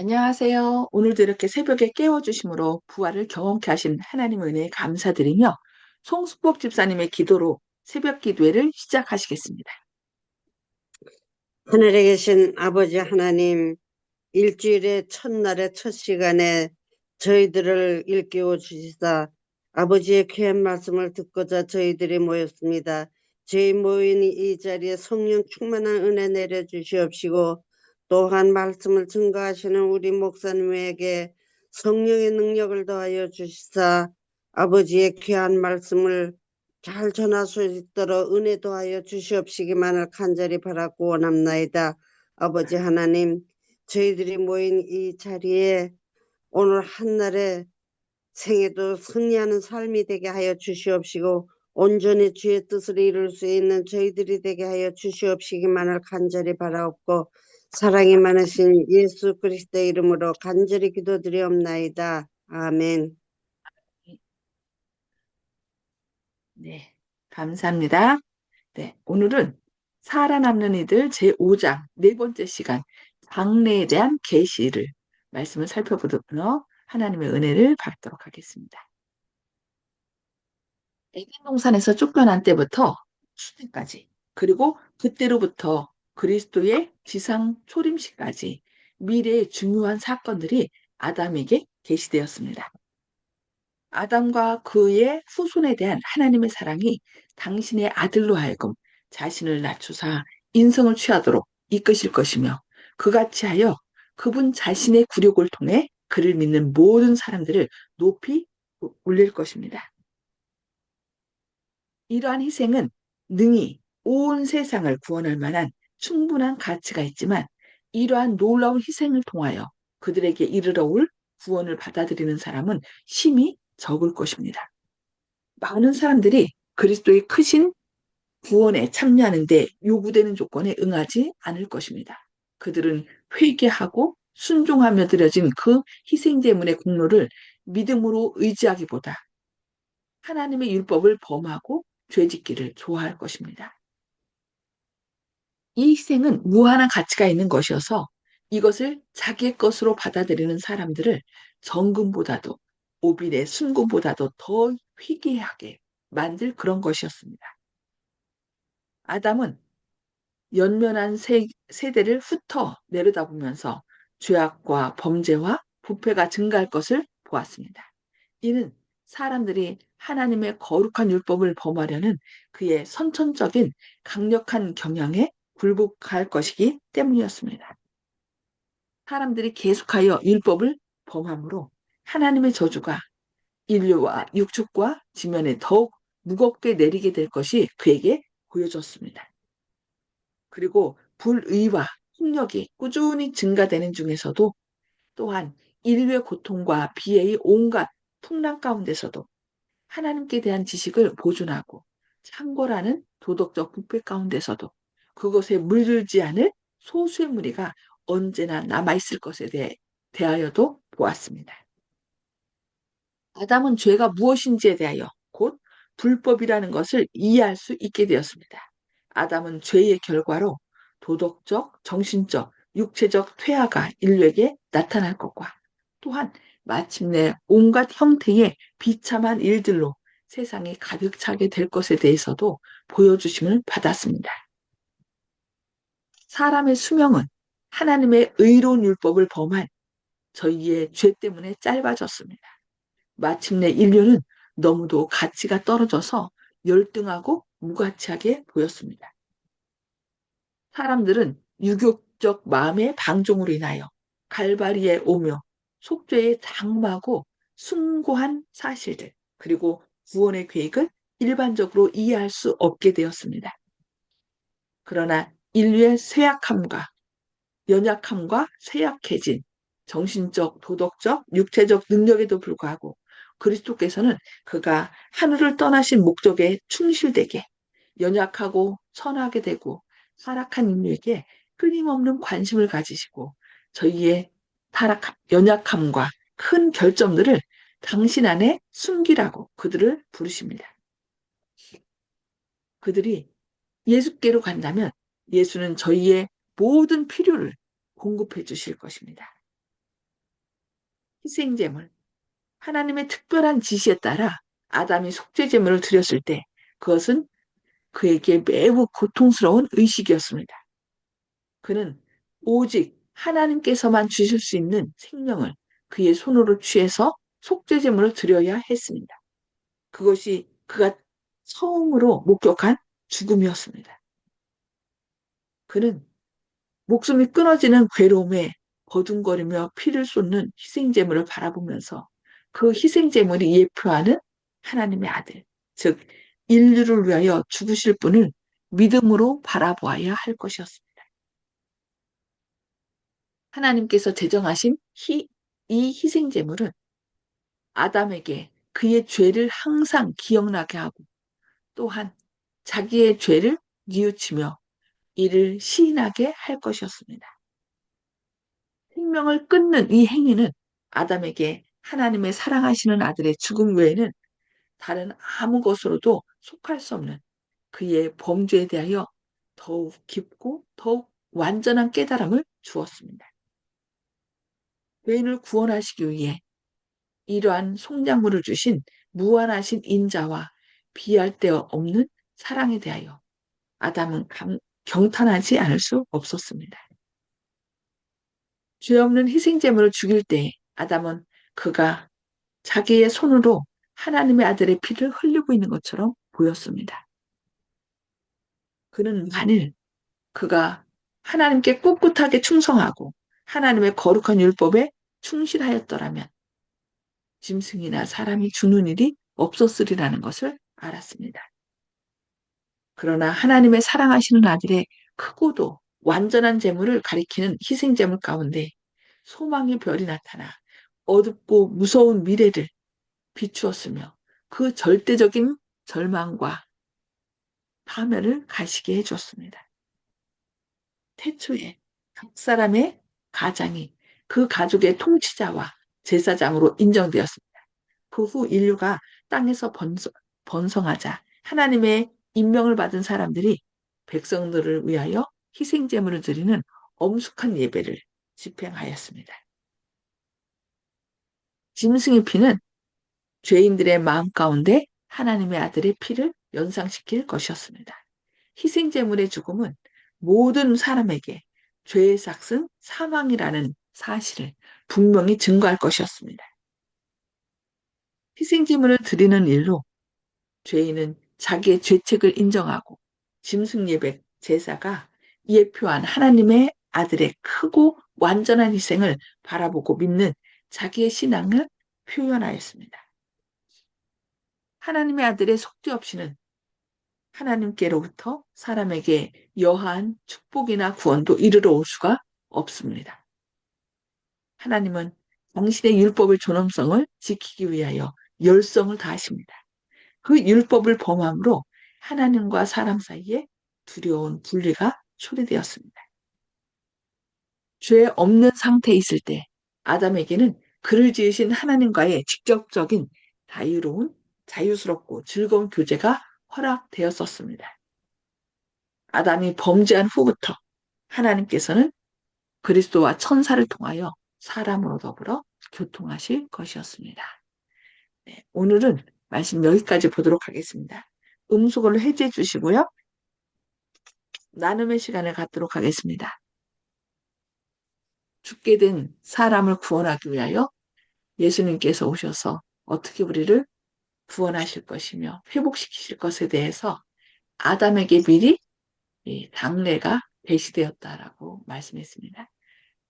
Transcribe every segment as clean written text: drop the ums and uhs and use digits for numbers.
안녕하세요. 오늘도 이렇게 새벽에 깨워주심으로 부활을 경험케 하신 하나님 은혜에 감사드리며 송수복 집사님의 기도로 새벽 기도회를 시작하시겠습니다. 하늘에 계신 아버지 하나님, 일주일의 첫날의 첫 시간에 저희들을 일깨워 주시사 아버지의 귀한 말씀을 듣고자 저희들이 모였습니다. 저희 모인 이 자리에 성령 충만한 은혜 내려 주시옵시고, 또한 말씀을 증거하시는 우리 목사님에게 성령의 능력을 더하여 주시사 아버지의 귀한 말씀을 잘 전할 수 있도록 은혜 더하여 주시옵시기만을 간절히 바라고 원합나이다. 아버지 하나님, 저희들이 모인 이 자리에 오늘 한날에 생애도 승리하는 삶이 되게 하여 주시옵시고, 온전히 주의 뜻을 이룰 수 있는 저희들이 되게 하여 주시옵시기만을 간절히 바라옵고, 사랑이 많으신 예수 그리스도의 이름으로 간절히 기도드리옵나이다. 아멘. 네, 감사합니다. 네, 오늘은 살아남는 이들 제5장 네 번째 시간 장래에 대한 계시를 말씀을 살펴보며 하나님의 은혜를 받도록 하겠습니다. 에덴 동산에서 쫓겨난 때부터 수태까지 그리고 그때로부터 그리스도의 지상 초림시까지 미래의 중요한 사건들이 아담에게 계시되었습니다. 아담과 그의 후손에 대한 하나님의 사랑이 당신의 아들로 하여금 자신을 낮추사 인성을 취하도록 이끄실 것이며 그같이 하여 그분 자신의 굴욕을 통해 그를 믿는 모든 사람들을 높이 올릴 것입니다. 이러한 희생은 능히 온 세상을 구원할 만한 충분한 가치가 있지만 이러한 놀라운 희생을 통하여 그들에게 이르러 올 구원을 받아들이는 사람은 심히 적을 것입니다. 많은 사람들이 그리스도의 크신 구원에 참여하는데 요구되는 조건에 응하지 않을 것입니다. 그들은 회개하고 순종하며 드려진 그 희생제물의 공로를 믿음으로 의지하기보다 하나님의 율법을 범하고 죄짓기를 좋아할 것입니다. 이 희생은 무한한 가치가 있는 것이어서 이것을 자기의 것으로 받아들이는 사람들을 정금보다도 오빌의 순금보다도 더 희귀하게 만들 그런 것이었습니다. 아담은 연면한 세대를 훑어 내려다보면서 죄악과 범죄와 부패가 증가할 것을 보았습니다. 이는 사람들이 하나님의 거룩한 율법을 범하려는 그의 선천적인 강력한 경향에 굴복할 것이기 때문이었습니다. 사람들이 계속하여 율법을 범함으로 하나님의 저주가 인류와 육축과 지면에 더욱 무겁게 내리게 될 것이 그에게 보여졌습니다. 그리고 불의와 폭력이 꾸준히 증가되는 중에서도 또한 인류의 고통과 비애의 온갖 풍랑 가운데서도 하나님께 대한 지식을 보존하고 창궐하는 도덕적 부패 가운데서도 그것에 물들지 않을 소수의 무리가 언제나 남아있을 것에 대하여도 보았습니다. 아담은 죄가 무엇인지에 대하여 곧 불법이라는 것을 이해할 수 있게 되었습니다. 아담은 죄의 결과로 도덕적, 정신적, 육체적 퇴화가 인류에게 나타날 것과 또한 마침내 온갖 형태의 비참한 일들로 세상이 가득 차게 될 것에 대해서도 보여주심을 받았습니다. 사람의 수명은 하나님의 의로운 율법을 범한 저희의 죄 때문에 짧아졌습니다. 마침내 인류는 너무도 가치가 떨어져서 열등하고 무가치하게 보였습니다. 사람들은 유교적 마음의 방종으로 인하여 갈바리에 오며 속죄의 장마고 숭고한 사실들 그리고 구원의 계획을 일반적으로 이해할 수 없게 되었습니다. 그러나 인류의 연약함과 쇠약해진 정신적, 도덕적, 육체적 능력에도 불구하고 그리스도께서는 그가 하늘을 떠나신 목적에 충실되게 연약하고 선하게 되고 타락한 인류에게 끊임없는 관심을 가지시고 저희의 연약함과 큰 결점들을 당신 안에 숨기라고 그들을 부르십니다. 그들이 예수께로 간다면 예수는 저희의 모든 필요를 공급해 주실 것입니다. 희생제물, 하나님의 특별한 지시에 따라 아담이 속죄제물을 드렸을 때 그것은 그에게 매우 고통스러운 의식이었습니다. 그는 오직 하나님께서만 주실 수 있는 생명을 그의 손으로 취해서 속죄제물을 드려야 했습니다. 그것이 그가 처음으로 목격한 죽음이었습니다. 그는 목숨이 끊어지는 괴로움에 거둥거리며 피를 쏟는 희생제물을 바라보면서 그 희생제물이 예표하는 하나님의 아들, 즉 인류를 위하여 죽으실 분을 믿음으로 바라보아야 할 것이었습니다. 하나님께서 제정하신 이 희생제물은 아담에게 그의 죄를 항상 기억나게 하고 또한 자기의 죄를 뉘우치며 이를 시인하게 할 것이었습니다. 생명을 끊는 이 행위는 아담에게 하나님의 사랑하시는 아들의 죽음 외에는 다른 아무 것으로도 속할 수 없는 그의 범죄에 대하여 더욱 깊고 더욱 완전한 깨달음을 주었습니다. 죄인을 구원하시기 위해 이러한 속량물을 주신 무한하신 인자와 비할 데 없는 사랑에 대하여 아담은 경탄하지 않을 수 없었습니다. 죄 없는 희생제물을 죽일 때 아담은 그가 자기의 손으로 하나님의 아들의 피를 흘리고 있는 것처럼 보였습니다. 그는 만일 그가 하나님께 꿋꿋하게 충성하고 하나님의 거룩한 율법에 충실하였더라면 짐승이나 사람이 주는 일이 없었으리라는 것을 알았습니다. 그러나 하나님의 사랑하시는 아들의 크고도 완전한 재물을 가리키는 희생제물 가운데 소망의 별이 나타나 어둡고 무서운 미래를 비추었으며 그 절대적인 절망과 파멸을 가시게 해주었습니다. 태초에 각 사람의 가장이 그 가족의 통치자와 제사장으로 인정되었습니다. 그 후 인류가 땅에서 번성하자 하나님의 임명을 받은 사람들이 백성들을 위하여 희생제물을 드리는 엄숙한 예배를 집행하였습니다. 짐승의 피는 죄인들의 마음 가운데 하나님의 아들의 피를 연상시킬 것이었습니다. 희생제물의 죽음은 모든 사람에게 죄의 삭은 사망이라는 사실을 분명히 증거할 것이었습니다. 희생제물을 드리는 일로 죄인은 자기의 죄책을 인정하고 짐승 예배 제사가 예표한 하나님의 아들의 크고 완전한 희생을 바라보고 믿는 자기의 신앙을 표현하였습니다. 하나님의 아들의 속죄 없이는 하나님께로부터 사람에게 여한 축복이나 구원도 이르러 올 수가 없습니다. 하나님은 당신의 율법의 존엄성을 지키기 위하여 열성을 다하십니다. 그 율법을 범함으로 하나님과 사람 사이에 두려운 분리가 초래되었습니다. 죄 없는 상태에 있을 때 아담에게는 그를 지으신 하나님과의 직접적인 자유스럽고 즐거운 교제가 허락되었었습니다. 아담이 범죄한 후부터 하나님께서는 그리스도와 천사를 통하여 사람으로 더불어 교통하실 것이었습니다. 네, 오늘은 말씀 여기까지 보도록 하겠습니다. 음수거를 해제해 주시고요. 나눔의 시간을 갖도록 하겠습니다. 죽게 된 사람을 구원하기 위하여 예수님께서 오셔서 어떻게 우리를 구원하실 것이며 회복시키실 것에 대해서 아담에게 미리 당례가 배시되었다라고 말씀했습니다.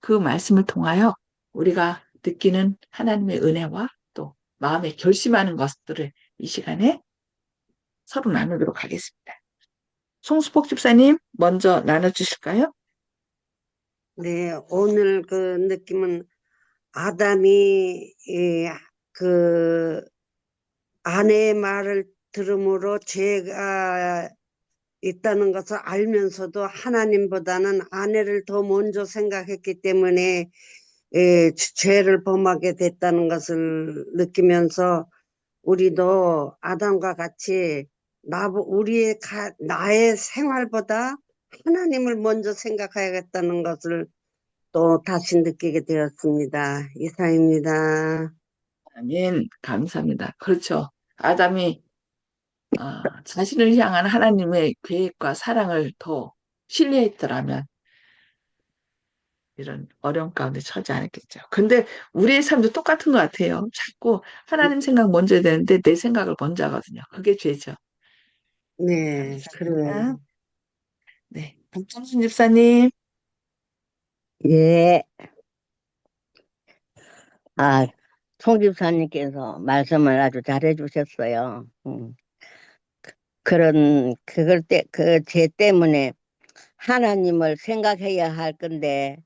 그 말씀을 통하여 우리가 느끼는 하나님의 은혜와 또 마음에 결심하는 것들을 이 시간에 서로 나누도록 하겠습니다. 송수복 집사님 먼저 나눠주실까요? 네, 오늘 그 느낌은 아담이 그 아내의 말을 들음으로 죄가 있다는 것을 알면서도 하나님보다는 아내를 더 먼저 생각했기 때문에 죄를 범하게 됐다는 것을 느끼면서 우리도 아담과 같이 나의 생활보다 하나님을 먼저 생각해야겠다는 것을 또 다시 느끼게 되었습니다. 이상입니다. 아멘. 감사합니다. 그렇죠. 아담이 자신을 향한 하나님의 계획과 사랑을 더 신뢰했더라면 이런 어려움 가운데 처하지 않았겠죠. 근데 우리의 삶도 똑같은 것 같아요. 자꾸 하나님 생각 먼저 해야 되는데 내 생각을 먼저 하거든요. 그게 죄죠. 네, 감사합니다. 그러네요. 네. 박정순 집사님. 예, 아, 송 집사님께서 말씀을 아주 잘해 주셨어요. 죄 때문에 하나님을 생각해야 할 건데,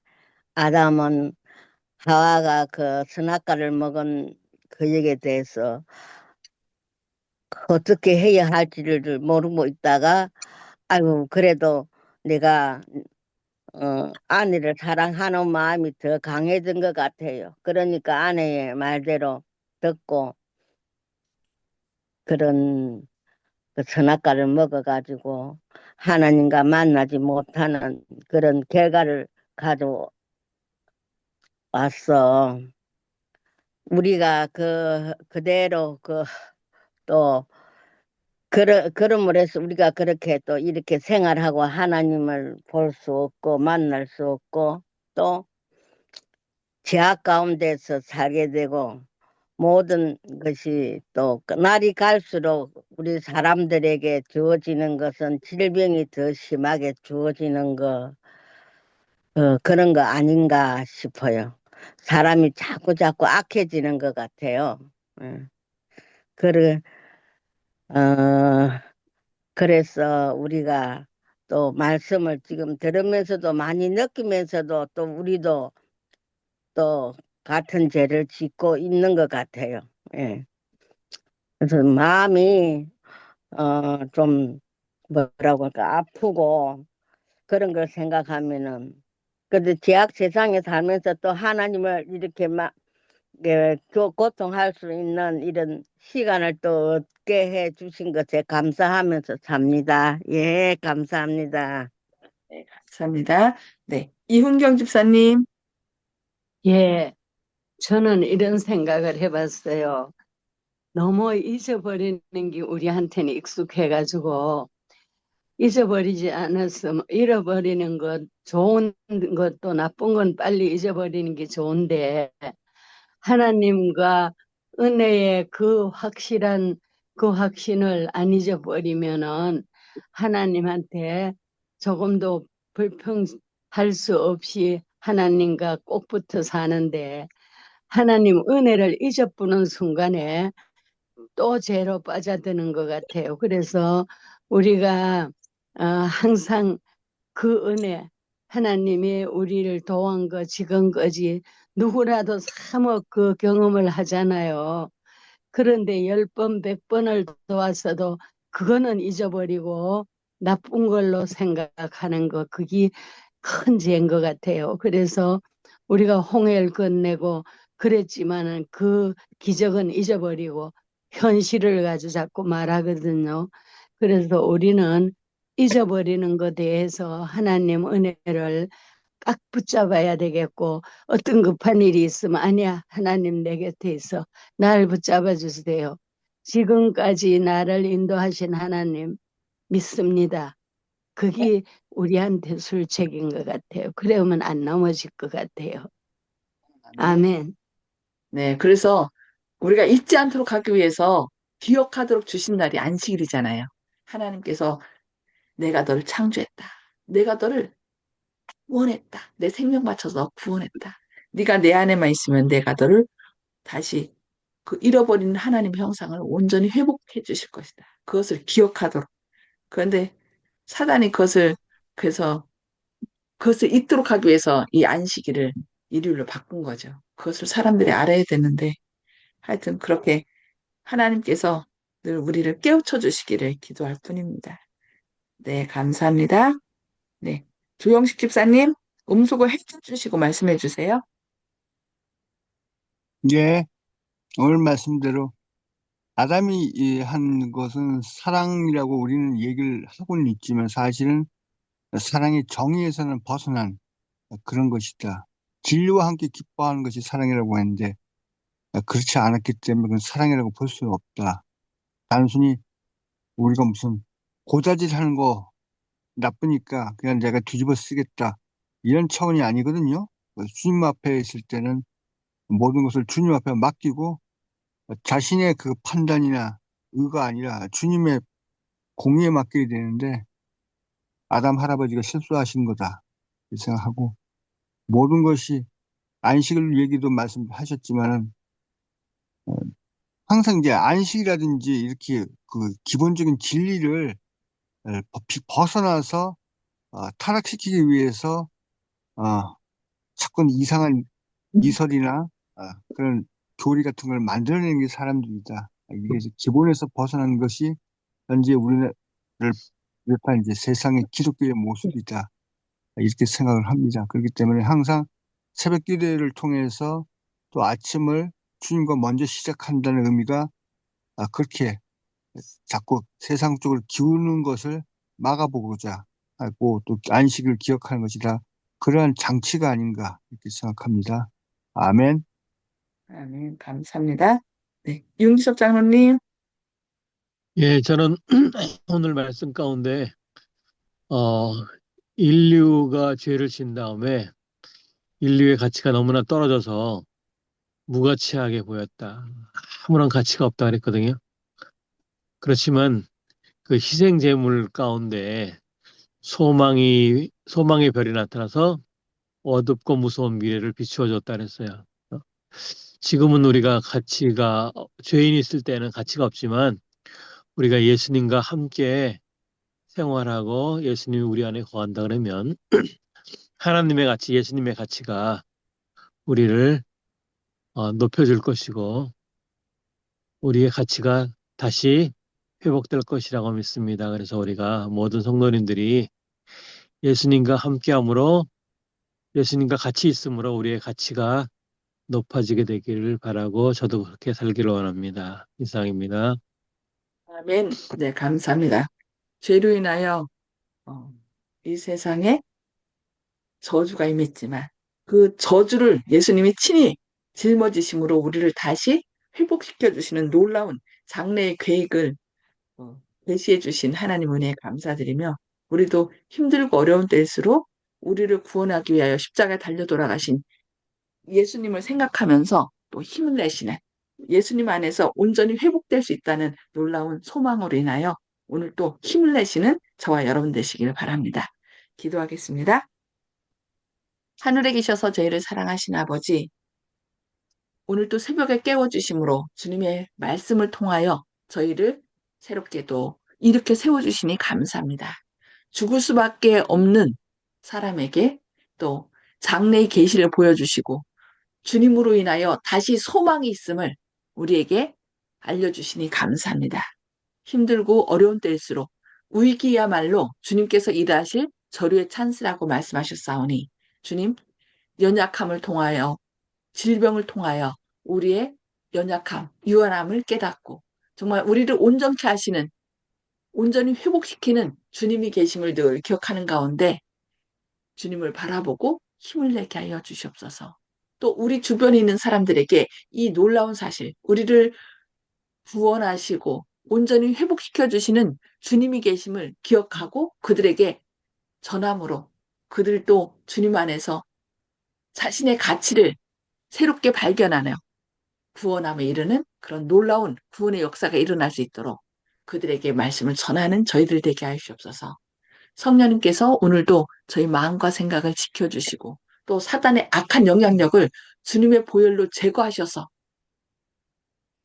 아담은 하와가 그 선악과를 먹은 그 얘기에 대해서 어떻게 해야 할지를 모르고 있다가, 아이고, 그래도 내가, 아내를 사랑하는 마음이 더 강해진 것 같아요. 그러니까 아내의 말대로 듣고, 그런 그 선악과를 먹어가지고 하나님과 만나지 못하는 그런 결과를 가져왔어. 우리가 그대로 또, 그러므로 해서 우리가 그렇게 또 이렇게 생활하고 하나님을 볼 수 없고 만날 수 없고 또 죄악 가운데서 살게 되고 모든 것이 또 날이 갈수록 우리 사람들에게 주어지는 것은 질병이 더 심하게 주어지는 그런 거 아닌가 싶어요. 사람이 자꾸 자꾸 악해지는 것 같아요. 예. 그래, 어, 그래서 우리가 또 말씀을 지금 들으면서도 많이 느끼면서도 또 우리도 또 같은 죄를 짓고 있는 것 같아요. 예. 그래서 마음이 좀 뭐라고 할까 아프고 그런 걸 생각하면은 근데 제약 세상에 살면서 또 하나님을 이렇게 막 고통할 수 있는 이런 시간을 또 얻게 해 주신 것에 감사하면서 삽니다. 예, 감사합니다. 네, 감사합니다. 네. 이훈경 집사님. 예, 저는 이런 생각을 해봤어요. 너무 잊어버리는 게 우리한테는 익숙해가지고 잊어버리지 않았으면 잃어버리는 것, 좋은 것도 나쁜 건 빨리 잊어버리는 게 좋은데 하나님과 은혜의 그 확실한 그 확신을 안 잊어버리면은 하나님한테 조금도 불평할 수 없이 하나님과 꼭 붙어 사는데 하나님 은혜를 잊어버리는 순간에 또 죄로 빠져드는 것 같아요. 그래서 우리가 항상 그 은혜, 하나님이 우리를 도한 거 지금까지 누구라도 사뭇 그 경험을 하잖아요. 그런데 10번, 100번을 도왔어도 그거는 잊어버리고 나쁜 걸로 생각하는 거, 그게 큰 죄인 것 같아요. 그래서 우리가 홍해를 건네고 그랬지만은 그 기적은 잊어버리고 현실을 가지고 자꾸 말하거든요. 그래서 우리는 잊어버리는 것에 대해서 하나님 은혜를 딱 붙잡아야 되겠고 어떤 급한 일이 있으면 아니야 하나님 내 곁에 있어 날 붙잡아 주세요. 지금까지 나를 인도하신 하나님 믿습니다. 그게 우리한테 술책인 것 같아요. 그러면 안 넘어질 것 같아요. 아멘. 네. 그래서 우리가 잊지 않도록 하기 위해서 기억하도록 주신 날이 안식일이잖아요. 하나님께서 내가 너를 창조했다. 내가 너를 구원했다. 내 생명 바쳐서 구원했다. 네가 내 안에만 있으면 내가 너를 다시 그 잃어버린 하나님의 형상을 온전히 회복해 주실 것이다. 그것을 기억하도록. 그런데 사단이 그래서 그것을 잊도록 하기 위해서 이 안식일을 일요일로 바꾼 거죠. 그것을 사람들이 알아야 되는데 하여튼 그렇게 하나님께서 늘 우리를 깨우쳐 주시기를 기도할 뿐입니다. 네, 감사합니다. 네. 조영식 집사님, 음소거 해결 주시고 말씀해 주세요. 예, 오늘 말씀대로 아담이 한 것은 사랑이라고 우리는 얘기를 하고는 있지만 사실은 사랑의 정의에서는 벗어난 그런 것이다. 진리와 함께 기뻐하는 것이 사랑이라고 했는데 그렇지 않았기 때문에 그건 사랑이라고 볼 수는 없다. 단순히 우리가 무슨 고자질 하는 거 나쁘니까 그냥 내가 뒤집어 쓰겠다. 이런 차원이 아니거든요. 주님 앞에 있을 때는 모든 것을 주님 앞에 맡기고 자신의 그 판단이나 의가 아니라 주님의 공의에 맡겨야 되는데 아담 할아버지가 실수하신 거다. 이렇게 생각하고 모든 것이 안식을 얘기도 말씀하셨지만은 항상 이제 안식이라든지 이렇게 그 기본적인 진리를 벗어나서 타락시키기 위해서 자꾸 이상한 이설이나 그런 교리 같은 걸 만들어내는 게 사람들이다. 이게 이제 기본에서 벗어나는 것이 현재 우리를 비롯한 이제 세상의 기독교의 모습이다. 이렇게 생각을 합니다. 그렇기 때문에 항상 새벽 기도를 통해서 또 아침을 주님과 먼저 시작한다는 의미가 그렇게 자꾸 세상 쪽으로 기우는 것을 막아보고자 하고 또 안식을 기억하는 것이다. 그러한 장치가 아닌가 이렇게 생각합니다. 아멘. 아멘. 감사합니다. 네. 윤기석 장로님. 예, 저는 오늘 말씀 가운데, 어, 인류가 죄를 진 다음에 인류의 가치가 너무나 떨어져서 무가치하게 보였다. 아무런 가치가 없다 그랬거든요. 그렇지만 그 희생 제물 가운데 소망의 별이 나타나서 어둡고 무서운 미래를 비추어 줬다 그랬어요. 지금은 우리가 죄인이 있을 때는 가치가 없지만 우리가 예수님과 함께 생활하고 예수님이 우리 안에 거한다 그러면 하나님의 가치, 예수님의 가치가 우리를 높여줄 것이고 우리의 가치가 다시 회복될 것이라고 믿습니다. 그래서 우리가 모든 성도님들이 예수님과 함께함으로 예수님과 같이 있으므로 우리의 가치가 높아지게 되기를 바라고 저도 그렇게 살기를 원합니다. 이상입니다. 아멘. 네, 감사합니다. 죄로 인하여 이 세상에 저주가 임했지만 그 저주를 예수님이 친히 짊어지심으로 우리를 다시 회복시켜 주시는 놀라운 장래의 계획을 제시해 주신 하나님 은혜에 감사드리며 우리도 힘들고 어려운 때일수록 우리를 구원하기 위하여 십자가에 달려 돌아가신 예수님을 생각하면서 또 힘을 내시는 예수님 안에서 온전히 회복될 수 있다는 놀라운 소망으로 인하여 오늘 또 힘을 내시는 저와 여러분 되시기를 바랍니다. 기도하겠습니다. 하늘에 계셔서 저희를 사랑하신 아버지, 오늘 또 새벽에 깨워주심으로 주님의 말씀을 통하여 저희를 새롭게도 이렇게 세워주시니 감사합니다. 죽을 수밖에 없는 사람에게 또 장래의 계시를 보여주시고 주님으로 인하여 다시 소망이 있음을 우리에게 알려주시니 감사합니다. 힘들고 어려운 때일수록 위기야말로 주님께서 일하실 저류의 찬스라고 말씀하셨사오니 주님 연약함을 통하여 질병을 통하여 우리의 연약함, 유한함을 깨닫고 정말 우리를 온전케 하시는 온전히 회복시키는 주님이 계심을 늘 기억하는 가운데 주님을 바라보고 힘을 내게 하여 주시옵소서. 또 우리 주변에 있는 사람들에게 이 놀라운 사실, 우리를 구원하시고 온전히 회복시켜 주시는 주님이 계심을 기억하고 그들에게 전함으로 그들도 주님 안에서 자신의 가치를 새롭게 발견하며 구원함에 이르는 그런 놀라운 구원의 역사가 일어날 수 있도록 그들에게 말씀을 전하는 저희들 되게 하시옵소서. 성령님께서 오늘도 저희 마음과 생각을 지켜주시고 또 사단의 악한 영향력을 주님의 보혈로 제거하셔서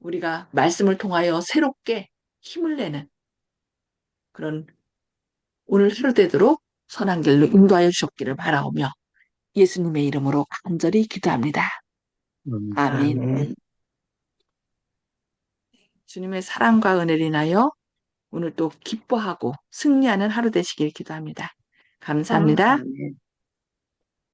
우리가 말씀을 통하여 새롭게 힘을 내는 그런 오늘 하루 되도록 선한 길로 인도하여 주셨기를 바라오며 예수님의 이름으로 간절히 기도합니다. 아멘. 아멘. 주님의 사랑과 은혜를 인하여 오늘 또 기뻐하고 승리하는 하루 되시길 기도합니다. 감사합니다. 아멘.